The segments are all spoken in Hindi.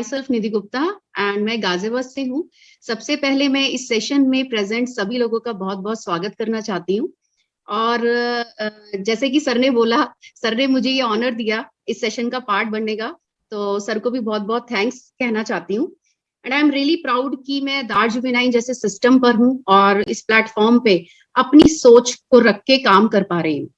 सेल्फ निधि गुप्ता एंड मैं गाजियाबाद से हूँ। सबसे पहले मैं इस सेशन में प्रेजेंट सभी लोगों का बहुत बहुत स्वागत करना चाहती हूँ। और जैसे कि सर ने बोला, सर ने मुझे ये ऑनर दिया इस सेशन का पार्ट बनने का, तो सर को भी बहुत बहुत थैंक्स कहना चाहती हूँ। And I am really proud कि मैं दार्जिलिंग जैसे सिस्टम पर हूँ और इस प्लेटफॉर्म पे अपनी सोच को रख के काम कर पा रही हूँ।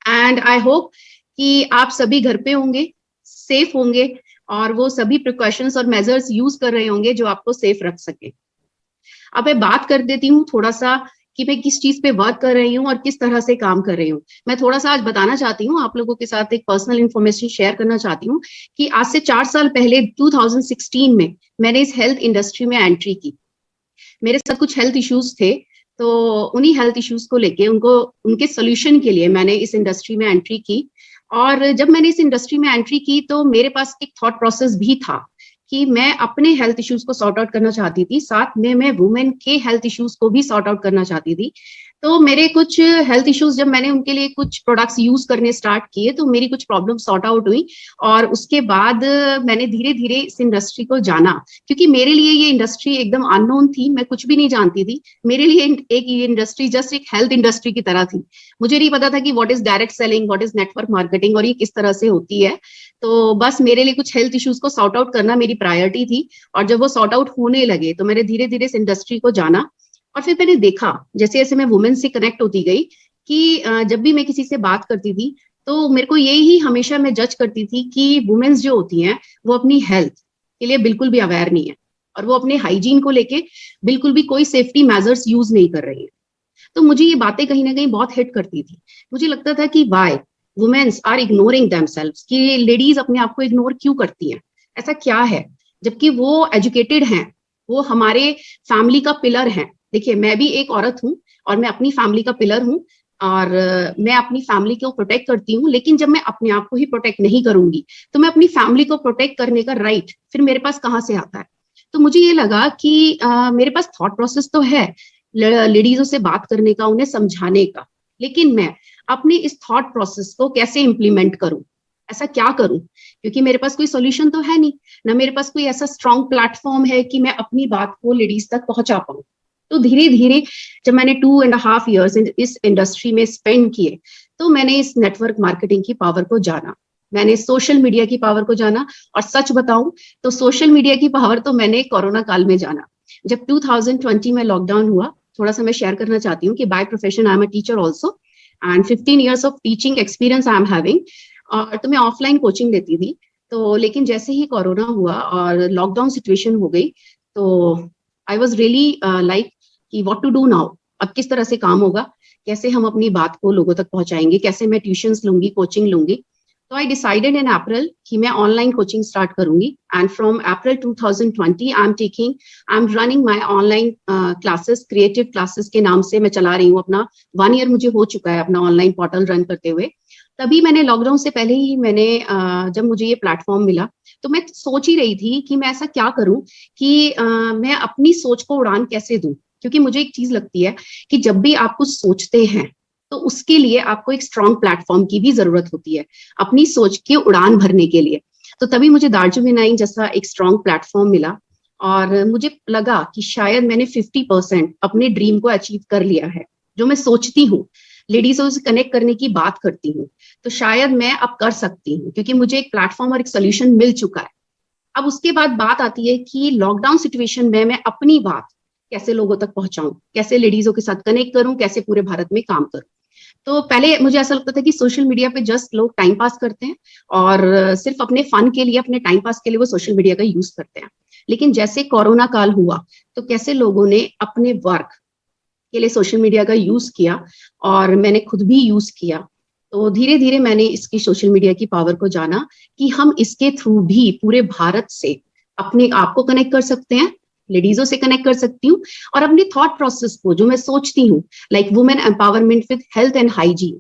एंड आई होप कि आप सभी घर पे होंगे, सेफ होंगे और वो सभी प्रिकॉशंस और मेजर्स यूज कर रहे होंगे जो आपको सेफ रख सके। अब मैं बात कर देती हूँ थोड़ा सा कि मैं किस चीज पे वर्क कर रही हूँ और किस तरह से काम कर रही हूँ। मैं थोड़ा सा आज बताना चाहती हूँ, आप लोगों के साथ एक पर्सनल इंफॉर्मेशन शेयर करना चाहती हूँ कि आज से 4 साल पहले 2016 में मैंने इस हेल्थ इंडस्ट्री में एंट्री की। मेरे साथ कुछ हेल्थ इश्यूज थे, तो उन्हीं हेल्थ इश्यूज को लेके उनके सोल्यूशन के लिए मैंने इस इंडस्ट्री में एंट्री की। और जब मैंने इस इंडस्ट्री में एंट्री की तो मेरे पास एक थॉट प्रोसेस भी था कि मैं अपने हेल्थ इश्यूज को सॉर्ट आउट करना चाहती थी, साथ में मैं वुमेन के हेल्थ इश्यूज को भी सॉर्ट आउट करना चाहती थी। तो मेरे कुछ हेल्थ इश्यूज, जब मैंने उनके लिए कुछ प्रोडक्ट्स यूज करने स्टार्ट किए तो मेरी कुछ प्रॉब्लम सॉर्ट आउट हुई। और उसके बाद मैंने धीरे धीरे इस इंडस्ट्री को जाना, क्योंकि मेरे लिए ये इंडस्ट्री एकदम अननोन थी, मैं कुछ भी नहीं जानती थी। मेरे लिए एक ये इंडस्ट्री जस्ट एक हेल्थ इंडस्ट्री की तरह थी। मुझे नहीं पता था कि what is direct selling, what is network marketing और ये किस तरह से होती है। तो बस मेरे लिए कुछ हेल्थ इश्यूज को सॉर्ट आउट करना मेरी प्रायोरिटी थी। और जब वो सॉर्ट आउट होने लगे तो मैंने धीरे धीरे इस इंडस्ट्री को जाना। और फिर मैंने देखा जैसे जैसे मैं वुमेन से कनेक्ट होती गई कि जब भी मैं किसी से बात करती थी तो मेरे को यही हमेशा मैं जज करती थी कि वुमेन्स जो होती हैं वो अपनी हेल्थ के लिए बिल्कुल भी अवेयर नहीं है और वो अपने हाइजीन को लेके बिल्कुल भी कोई सेफ्टी मेजर्स यूज नहीं कर रही है। तो मुझे ये बातें कहीं ना कहीं बहुत हिट करती थी। मुझे लगता था कि why women's are ignoring themselves, कि लेडीज अपने आप को इग्नोर क्यों करती हैं, ऐसा क्या है, जबकि वो एजुकेटेड हैं, वो हमारे फैमिली का पिलर हैं। देखिए, मैं भी एक औरत हूँ और मैं अपनी फैमिली का पिलर हूँ और मैं अपनी फैमिली को प्रोटेक्ट करती हूँ। लेकिन जब मैं अपने आप को ही प्रोटेक्ट नहीं करूंगी तो मैं अपनी फैमिली को प्रोटेक्ट करने का राइट फिर मेरे पास कहाँ से आता है। तो मुझे ये लगा कि मेरे पास थॉट प्रोसेस तो है लेडीजों से बात करने का, उन्हें समझाने का, लेकिन मैं अपने इस थॉट प्रोसेस को कैसे इंप्लीमेंट करूं, ऐसा क्या करूं, क्योंकि मेरे पास कोई सॉल्यूशन तो है नहीं, ना मेरे पास कोई ऐसा स्ट्रॉन्ग प्लेटफॉर्म है कि मैं अपनी बात को लेडीज तक पहुंचा पाऊं। तो धीरे धीरे जब मैंने 2.5 years इस इंडस्ट्री में स्पेंड किए तो मैंने इस नेटवर्क मार्केटिंग की पावर को जाना, मैंने सोशल मीडिया की पावर को जाना। और सच बताऊं तो सोशल मीडिया की पावर तो मैंने कोरोना काल में जाना। जब 2020 में लॉकडाउन हुआ, थोड़ा सा मैं शेयर करना चाहती हूँ कि by profession I am a teacher also and 15 years of teaching experience I am having. और तो मैं ऑफलाइन कोचिंग देती थी। तो लेकिन जैसे ही कोरोना हुआ और लॉकडाउन सिचुएशन हो गई तो आई वॉज रियली लाइक कि व्हाट टू डू नाउ, अब किस तरह से काम होगा, कैसे हम अपनी बात को लोगों तक पहुंचाएंगे, कैसे मैं ट्यूशंस लूंगी, कोचिंग लूंगी। तो आई डिसाइडेड इन अप्रैल कि मैं ऑनलाइन कोचिंग स्टार्ट करूंगी and from April 2020 I am running my online classes, creative classes के नाम से मैं चला रही हूँ अपना। 1 year मुझे हो चुका है अपना ऑनलाइन पोर्टल रन करते हुए। तभी मैंने लॉकडाउन से पहले ही मैंने जब मुझे ये प्लेटफॉर्म मिला तो मैं सोच ही रही थी कि मैं ऐसा क्या करूं कि मैं अपनी सोच को उड़ान कैसे दूं। क्योंकि मुझे एक चीज लगती है कि जब भी आप कुछ सोचते हैं तो उसके लिए आपको एक स्ट्रॉन्ग प्लेटफॉर्म की भी जरूरत होती है अपनी सोच की उड़ान भरने के लिए। तो तभी मुझे दार्जिलिंग जैसा एक स्ट्रॉन्ग प्लेटफॉर्म मिला और मुझे लगा कि शायद मैंने 50% अपने ड्रीम को अचीव कर लिया है। जो मैं सोचती हूँ, लेडीजों से कनेक्ट करने की बात करती हूँ, तो शायद मैं अब कर सकती हूँ क्योंकि मुझे एक प्लेटफॉर्म और एक सोल्यूशन मिल चुका है। अब उसके बाद बात आती है कि लॉकडाउन सिचुएशन में मैं अपनी बात कैसे लोगों तक पहुंचाऊं, कैसे लेडीजों के साथ कनेक्ट करूं, कैसे पूरे भारत में काम करूं। तो पहले मुझे ऐसा लगता था कि सोशल मीडिया पे जस्ट लोग टाइम पास करते हैं और सिर्फ अपने फन के लिए, अपने टाइम पास के लिए वो सोशल मीडिया का यूज करते हैं। लेकिन जैसे कोरोना काल हुआ तो कैसे लोगों ने अपने वर्क के लिए सोशल मीडिया का यूज किया और मैंने खुद भी यूज किया। तो धीरे धीरे मैंने इसकी सोशल मीडिया की पावर को जाना कि हम इसके थ्रू भी पूरे भारत से अपने आप को कनेक्ट कर सकते हैं, लेडीजों से कनेक्ट कर सकती हूँ और अपनी थॉट प्रोसेस को, जो मैं सोचती हूँ, like women empowerment with health and hygiene.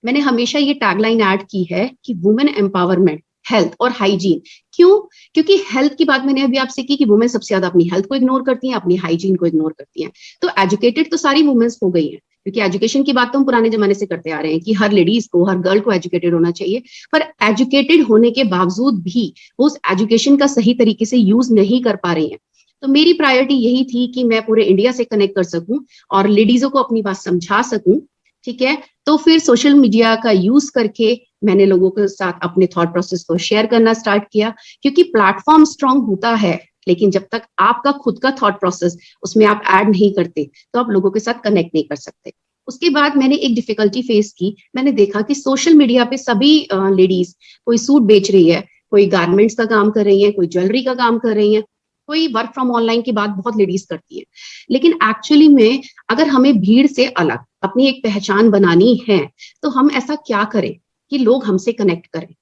मैंने हमेशा ये टैगलाइन ऐड की है कि वुमेन एम्पावरमेंट, हेल्थ और हाइजीन। क्यों? क्योंकि हेल्थ की बात मैंने अभी आपसे की कि वुमेन सबसे ज्यादा अपनी हेल्थ को इग्नोर करती हैं, अपनी हाइजीन को इग्नोर करती हैं। तो एजुकेटेड तो सारी वुमेन्स हो गई हैं, क्योंकि एजुकेशन की बात तो हम पुराने जमाने से करते आ रहे हैं कि हर लेडीज को, हर गर्ल को एजुकेटेड होना चाहिए, पर एजुकेटेड होने के बावजूद भी वो उस एजुकेशन का सही तरीके से यूज नहीं कर पा रही हैं। तो मेरी प्रायोरिटी यही थी कि मैं पूरे इंडिया से कनेक्ट कर सकूं और लेडीजों को अपनी बात समझा सकूं, ठीक है। तो फिर सोशल मीडिया का यूज करके मैंने लोगों के साथ अपने थॉट प्रोसेस को शेयर करना स्टार्ट किया, क्योंकि प्लेटफॉर्म स्ट्रांग होता है, लेकिन जब तक आपका खुद का थॉट प्रोसेस उसमें आप ऐड नहीं करते तो आप लोगों के साथ कनेक्ट नहीं कर सकते। उसके बाद मैंने एक डिफिकल्टी फेस की। मैंने देखा कि सोशल मीडिया पे सभी लेडीज, कोई सूट बेच रही है, कोई गारमेंट्स का काम कर रही है, कोई ज्वेलरी का काम कर रही है, कोई वर्क फ्रॉम ऑनलाइन की बात बहुत लेडीज करती है। लेकिन एक्चुअली में अगर हमें भीड़ से अलग अपनी एक पहचान बनानी है तो हम ऐसा क्या करें कि लोग हमसे कनेक्ट करें।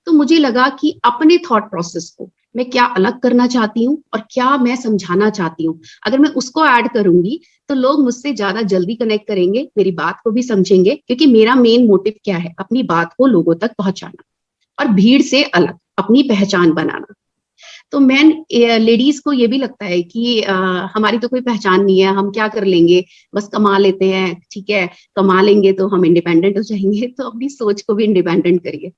तो मुझे लगा कि अपने थॉट प्रोसेस को मैं क्या अलग करना चाहती हूँ और क्या मैं समझाना चाहती हूँ, अगर मैं उसको ऐड करूंगी तो लोग मुझसे ज्यादा जल्दी कनेक्ट करेंगे, मेरी बात को भी समझेंगे, क्योंकि मेरा मेन मोटिव क्या है, अपनी बात को लोगों तक पहुंचाना और भीड़ से अलग अपनी पहचान बनाना। तो मैं लेडीज को ये भी लगता है कि हमारी तो कोई पहचान नहीं है, हम क्या कर लेंगे, बस कमा लेते हैं, ठीक है, कमा लेंगे तो हम इंडिपेंडेंट हो जाएंगे। तो अपनी सोच को भी इंडिपेंडेंट करिए।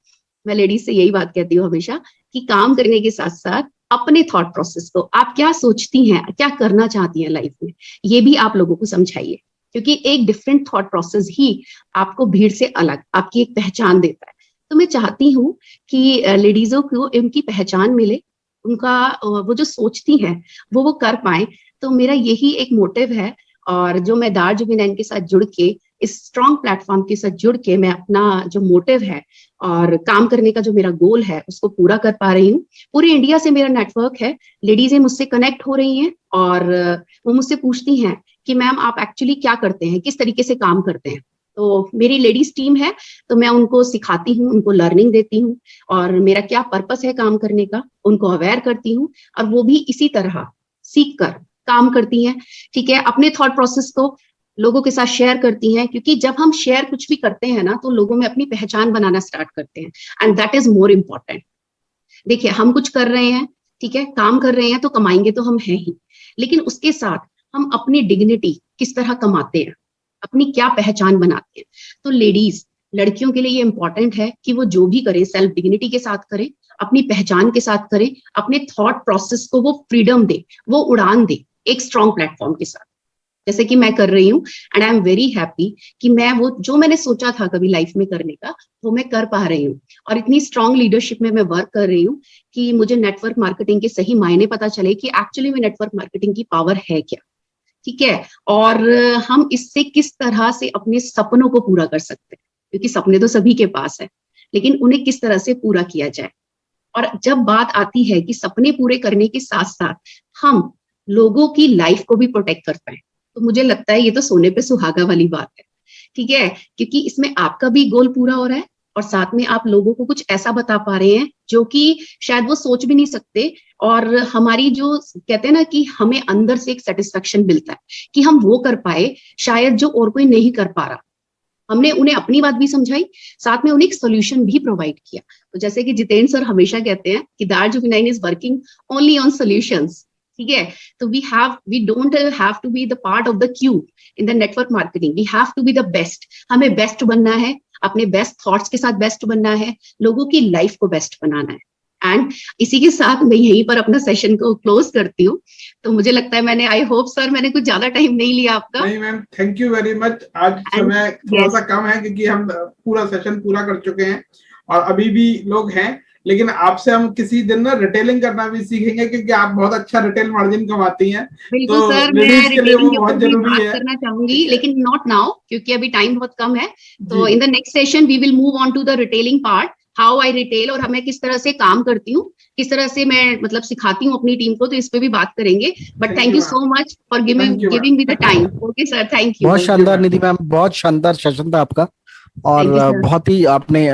मैं लेडीज से यही बात कहती हूँ हमेशा कि काम करने के साथ साथ अपने थॉट प्रोसेस को, आप क्या सोचती हैं, क्या करना चाहती हैं लाइफ में, ये भी आप लोगों को समझाइए, क्योंकि एक डिफरेंट थॉट प्रोसेस ही आपको भीड़ से अलग आपकी एक पहचान देता है। तो मैं चाहती हूँ कि लेडीजों को इनकी पहचान मिले, उनका वो जो सोचती हैं वो कर पाए। तो मेरा यही एक मोटिव है, और जो मैं दार्ज विनयन के साथ जुड़ के, इस स्ट्रॉन्ग प्लेटफॉर्म के साथ जुड़ के, मैं अपना जो मोटिव है और काम करने का जो मेरा गोल है उसको पूरा कर पा रही हूँ। पूरे इंडिया से मेरा नेटवर्क है, लेडीजें मुझसे कनेक्ट हो रही हैं और वो मुझसे पूछती हैं कि मैम आप एक्चुअली क्या करते हैं, किस तरीके से काम करते हैं। तो मेरी लेडीज टीम है, तो मैं उनको सिखाती हूँ, उनको लर्निंग देती हूँ, और मेरा क्या पर्पस है काम करने का उनको अवेयर करती हूँ, और वो भी इसी तरह सीख कर काम करती हैं, ठीक है। अपने थॉट प्रोसेस को लोगों के साथ शेयर करती हैं, क्योंकि जब हम शेयर कुछ भी करते हैं ना तो लोगों में अपनी पहचान बनाना स्टार्ट करते हैं, and that is more important. देखिए, हम कुछ कर रहे हैं, ठीक है, काम कर रहे हैं, तो कमाएंगे तो हम हैं ही, लेकिन उसके साथ हम अपनी डिग्निटी किस तरह कमाते हैं, अपनी क्या पहचान बनाते हैं। तो लेडीज, लड़कियों के लिए ये इंपॉर्टेंट है कि वो जो भी करे सेल्फ डिग्निटी के साथ करे, अपनी पहचान के साथ करे, अपने थॉट प्रोसेस को वो फ्रीडम दे, वो उड़ान दे एक स्ट्रॉन्ग प्लेटफॉर्म के साथ, जैसे कि मैं कर रही हूँ। And I am very happy कि मैं वो जो मैंने सोचा था कभी लाइफ में करने का, वो मैं कर पा रही हूँ। और इतनी स्ट्रॉन्ग लीडरशिप में मैं वर्क कर रही हूँ कि मुझे नेटवर्क मार्केटिंग के सही मायने पता चले कि एक्चुअली में नेटवर्क मार्केटिंग की पावर है क्या, ठीक है, और हम इससे किस तरह से अपने सपनों को पूरा कर सकते हैं, क्योंकि सपने तो सभी के पास है, लेकिन उन्हें किस तरह से पूरा किया जाए। और जब बात आती है कि सपने पूरे करने के साथ साथ हम लोगों की लाइफ को भी प्रोटेक्ट कर पाए, तो मुझे लगता है ये तो सोने पे सुहागा वाली बात है, ठीक है, क्योंकि इसमें आपका भी गोल पूरा हो रहा है और साथ में आप लोगों को कुछ ऐसा बता पा रहे हैं जो कि शायद वो सोच भी नहीं सकते। और हमारी जो कहते हैं ना कि हमें अंदर से एक सेटिस्फेक्शन मिलता है कि हम वो कर पाए शायद जो और कोई नहीं कर पा रहा। हमने उन्हें अपनी बात भी समझाई, साथ में उन्हें एक सोल्यूशन भी प्रोवाइड किया। तो जैसे कि जितेंद्र सर हमेशा कहते हैं कि दार्ज विनयन is working only on solutions, ठीक है। तो we don't have to be the part of the queue in the network marketing, we have to be the best. हमें बेस्ट बनना है, अपने बेस्ट थॉट्स के साथ बेस्ट बनना है, लोगों की लाइफ को बेस्ट बनाना है। एंड इसी के साथ मैं यहीं पर अपना सेशन को क्लोज करती हूँ। तो मुझे लगता है मैंने, आई होप सर मैंने कुछ ज्यादा टाइम नहीं लिया आपका। नहीं ma'am, thank you very much. आज समय थोड़ा सा कम है क्योंकि हम पूरा सेशन पूरा कर चुके हैं और अभी भी लोग हैं, लेकिन आपसे हम किसी दिन ना रिटेलिंग करना भी सीखेंगे क्योंकि आप बहुत अच्छा रिटेल मार्जिन कमाती हैं। बिल्कुल तो सर, लेडीज मैं के लिए वो रिटेलिंग के बहुत ऊपर भी जरूरी बात है। करना चाहूंगी, लेकिन नॉट नाउ क्योंकि अभी टाइम बहुत कम है। तो जी in the next session we will move on to the retailing part, how I retail, और हमें किस तरह से काम करती हूँ, किस तरह से मैं मतलब सिखाती हूँ अपनी टीम को, तो इस पे भी बात करेंगे। But thank you so much for thank you giving me the ma'am. Time. Okay sir, thank you. बहुत शानदार निधि मैम, बहुत शानदार सेशन था आपका और थैंक यू सर। बहुत ही आपने